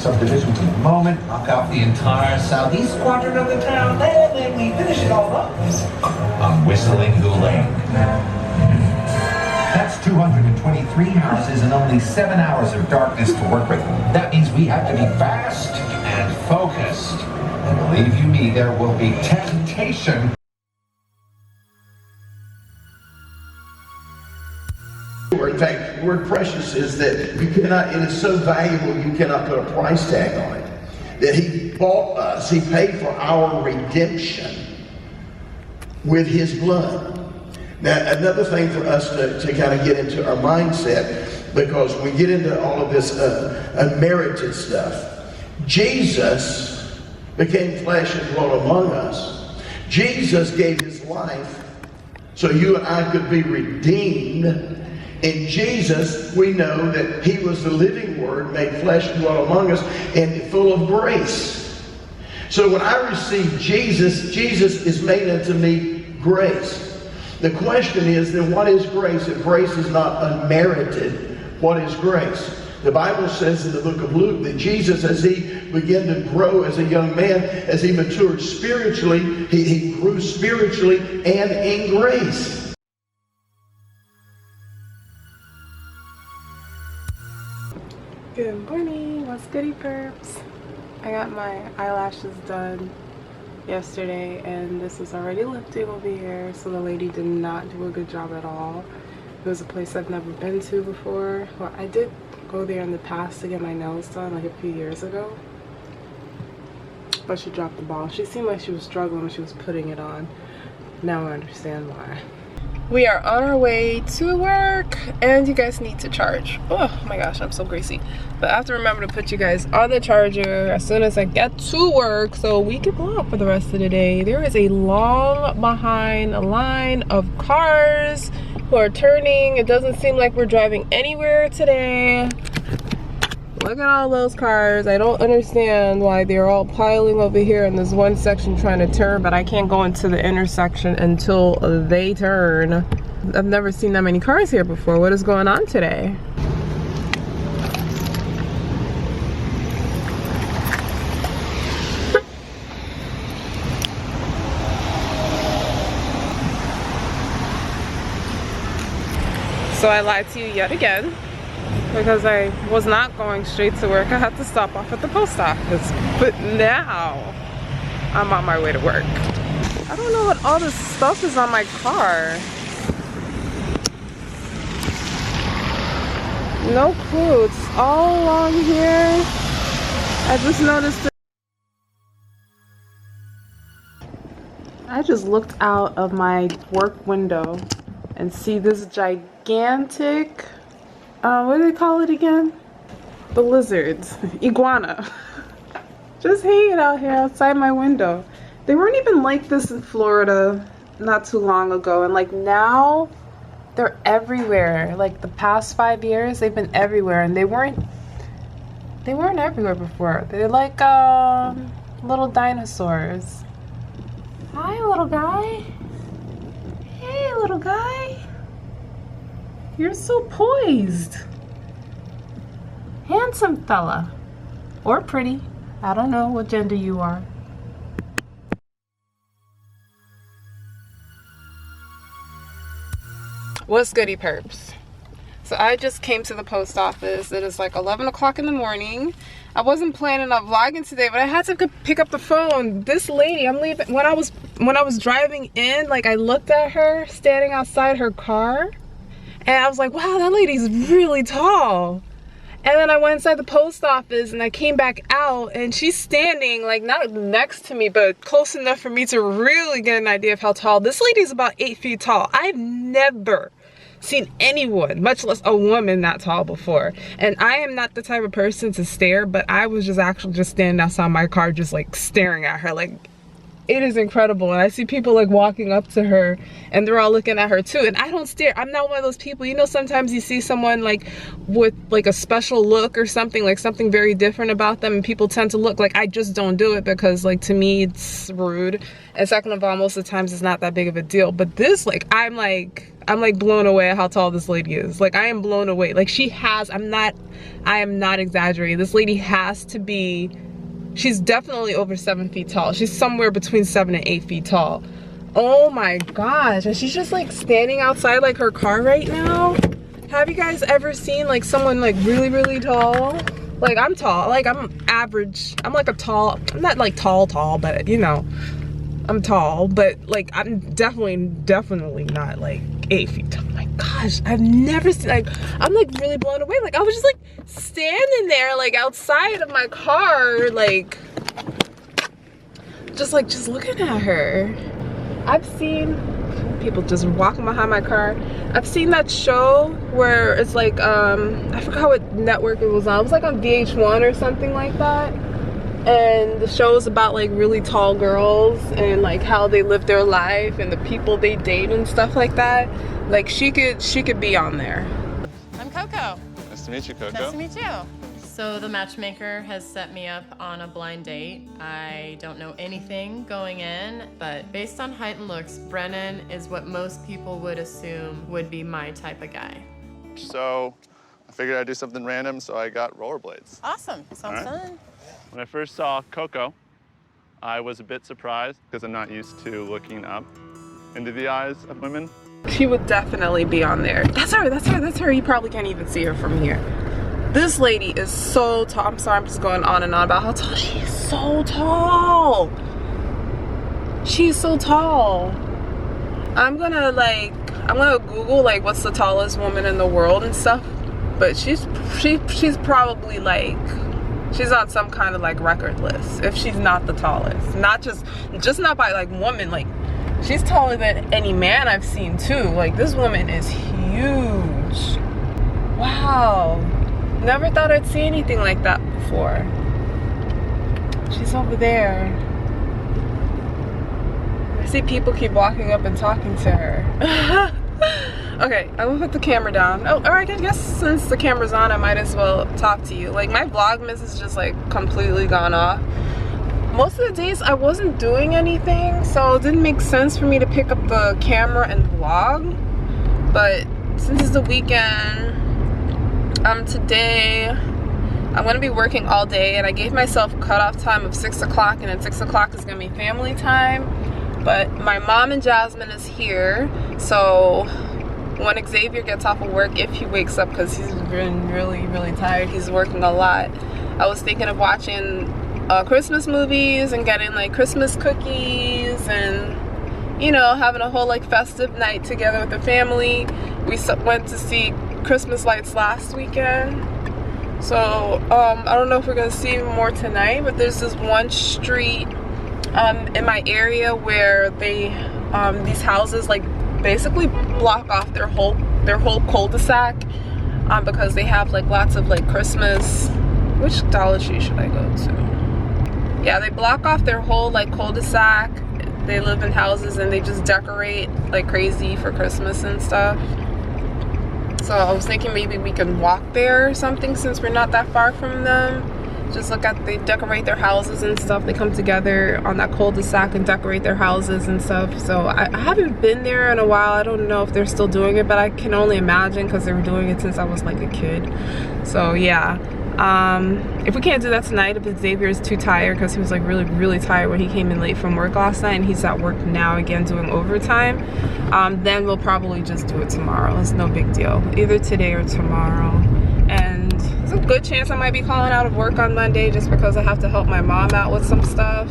subdivision for the moment, knock out the entire southeast quadrant of the town, and then we finish it all up on Whistling Goulang. That's 223 houses and only 7 hours of darkness to work with. That means we have to be fast and focused. And believe you me, there will be temptation. In fact, the word precious is that you cannot, it is so valuable you cannot put a price tag on it. That he bought us, he paid for our redemption with his blood. Now, another thing for us to kind of get into our mindset, because we get into all of this unmerited stuff. Jesus became flesh and dwelt among us. Jesus gave his life so you and I could be redeemed. In Jesus, we know that he was the living word made flesh and dwelt among us and full of grace. So when I receive Jesus, Jesus is made unto me grace. The question is, then what is grace? If grace is not unmerited, what is grace? The Bible says in the book of Luke that Jesus, as he began to grow as a young man, as he matured spiritually, he grew spiritually and in grace. Good morning, what's goody perps? I got my eyelashes done yesterday and this is already lifting over here, so the lady did not do a good job at all. It was a place I've never been to before. Well, I did go there in the past to get my nails done like a few years ago, but she dropped the ball. She seemed like she was struggling when she was putting it on. Now I understand why. We are on our way to work and you guys need to charge. Oh my gosh, I'm so greasy. But I have to remember to put you guys on the charger as soon as I get to work so we can go out for the rest of the day. There is a long behind line of cars who are turning. It doesn't seem like we're driving anywhere today. Look at all those cars. I don't understand why they're all piling over here in this one section trying to turn, but I can't go into the intersection until they turn. I've never seen that many cars here before. What is going on today? So I lied to you yet again, because I was not going straight to work. I had to stop off at the post office, but now I'm on my way to work. I don't know what all this stuff is on my car. No clue. It's all along here. I just noticed it. I just looked out of my work window and see this gigantic, what do they call it again? The lizards, iguana. Just hanging out here outside my window. They weren't even like this in Florida not too long ago, and like now they're everywhere. Like the past 5 years they've been everywhere, and they weren't everywhere before. They're like little dinosaurs. Hi, little guy. Hey, little guy. You're so poised. Handsome fella. Or pretty. I don't know what gender you are. What's goody perps? So I just came to the post office. It is like 11 o'clock in the morning. I wasn't planning on vlogging today, but I had to pick up the phone. This lady, I'm leaving. When I was driving in, like I looked at her standing outside her car, and I was like, wow, that lady's really tall. And then I went inside the post office and I came back out and she's standing like not next to me, but close enough for me to really get an idea of how tall. This lady's about 8 feet tall. I've never seen anyone, much less a woman, that tall before. And I am not the type of person to stare, but I was just actually just standing outside my car just like staring at her like, it is incredible. And I see people like walking up to her and they're all looking at her too. And I don't stare. I'm not one of those people, you know, sometimes you see someone like with like a special look or something, like something very different about them, and people tend to look. Like, I just don't do it because like to me it's rude. And second of all, most of the times it's not that big of a deal. But this, like, I'm like blown away at how tall this lady is. Like, I am blown away. Like, she has, I am not exaggerating. This lady has to be, she's definitely over 7 feet tall. She's somewhere between 7 and 8 feet tall. Oh my gosh. And she's just like standing outside like her car right now. Have you guys ever seen like someone like really, really tall? Like, I'm tall, like I'm average. I'm like a tall, I'm not like tall, but you know, I'm tall, but like I'm definitely not like 8 feet tall. Oh my gosh, I've never seen, like, I'm like really blown away. Like, I was just like standing there like outside of my car, like just looking at her. I've seen people just walking behind my car. I've seen that show where it's like I forgot what network it was on. It was like on VH1 or something like that. And the show is about like really tall girls and like how they live their life and the people they date and stuff like that. Like, she could be on there. I'm Coco. Nice to meet you, Coco. Nice to meet you. So the matchmaker has set me up on a blind date. I don't know anything going in, but based on height and looks, Brennan is what most people would assume would be my type of guy. So I figured I'd do something random, so I got rollerblades. Awesome. Sounds fun. When I first saw Coco, I was a bit surprised because I'm not used to looking up into the eyes of women. She would definitely be on there. That's her. You probably can't even see her from here. This lady is so tall. I'm sorry, I'm just going on and on about how tall she is. So tall. She's so tall. I'm gonna Google like what's the tallest woman in the world and stuff. But she's probably like, she's on some kind of like record list if she's not the tallest. Not just not by like woman, like she's taller than any man I've seen too. Like, this woman is huge. Wow. Never thought I'd see anything like that before. She's over there. I see people keep walking up and talking to her. Okay, I'm gonna put the camera down. Oh, alright, I guess since the camera's on, I might as well talk to you. Like, my Vlogmas is just like completely gone off. Most of the days I wasn't doing anything, so it didn't make sense for me to pick up the camera and vlog. But since it's the weekend, today I'm gonna be working all day, and I gave myself a cutoff time of 6 o'clock, and then 6 o'clock is gonna be family time. But my mom and Jasmine is here, so when Xavier gets off of work, if he wakes up, because he's been really, really tired, he's working a lot. I was thinking of watching Christmas movies and getting like Christmas cookies and, you know, having a whole like festive night together with the family. We went to see Christmas lights last weekend, so I don't know if we're gonna see more tonight, but there's this one street in my area where they these houses like basically block off their whole cul-de-sac because they have like lots of like Christmas. Which Dollar Tree should I go to? Yeah, they block off their whole like cul-de-sac. They live in houses and they just decorate like crazy for Christmas and stuff. So I was thinking maybe we can walk there or something since we're not that far from them. Just look at, they decorate their houses and stuff. They come together on that cul-de-sac and decorate their houses and stuff. So I haven't been there in a while. I don't know if they're still doing it, but I can only imagine because they were doing it since I was like a kid. So yeah. If we can't do that tonight, if Xavier is too tired, because he was like really tired when he came in late from work last night, and he's at work now again doing overtime, then we'll probably just do it tomorrow. It's no big deal, either today or tomorrow. And there's a good chance I might be calling out of work on Monday just because I have to help my mom out with some stuff.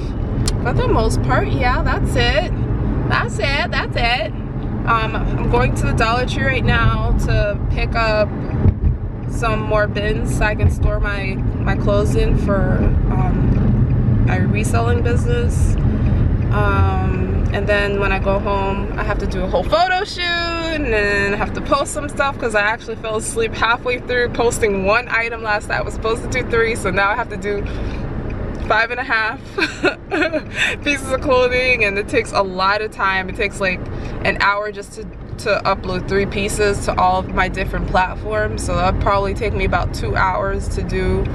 For the most part, yeah, that's it. I'm going to the Dollar Tree right now to pick up some more bins so I can store my clothes in for my reselling business. And then when I go home, I have to do a whole photo shoot, and then I have to post some stuff because I actually fell asleep halfway through posting one item last night. I was supposed to do 3, so now I have to do 5.5 pieces of clothing, and it takes a lot of time. It takes like an hour just to upload 3 pieces to all of my different platforms, so that'll probably take me about 2 hours to do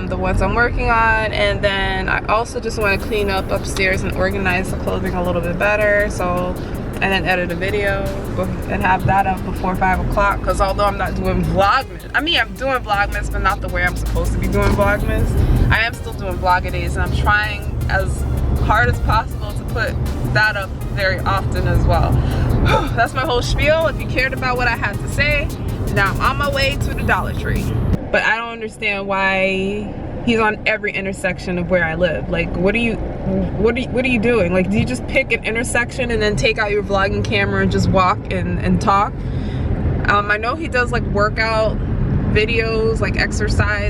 the ones I'm working on. And then I also just want to clean up upstairs and organize the clothing a little bit better, so, and then edit a video and have that up before 5 o'clock, because although I'm not doing Vlogmas, I mean I'm doing Vlogmas but not the way I'm supposed to be doing Vlogmas, I am still doing Vlogadays, and I'm trying as hard as possible to put that up very often as well. That's my whole spiel. If you cared about what I had to say, now I'm on my way to the Dollar Tree. But I don't understand why he's on every intersection of where I live. Like, what are you doing? Like, do you just pick an intersection and then take out your vlogging camera and just walk and talk? I know he does like workout videos, like exercise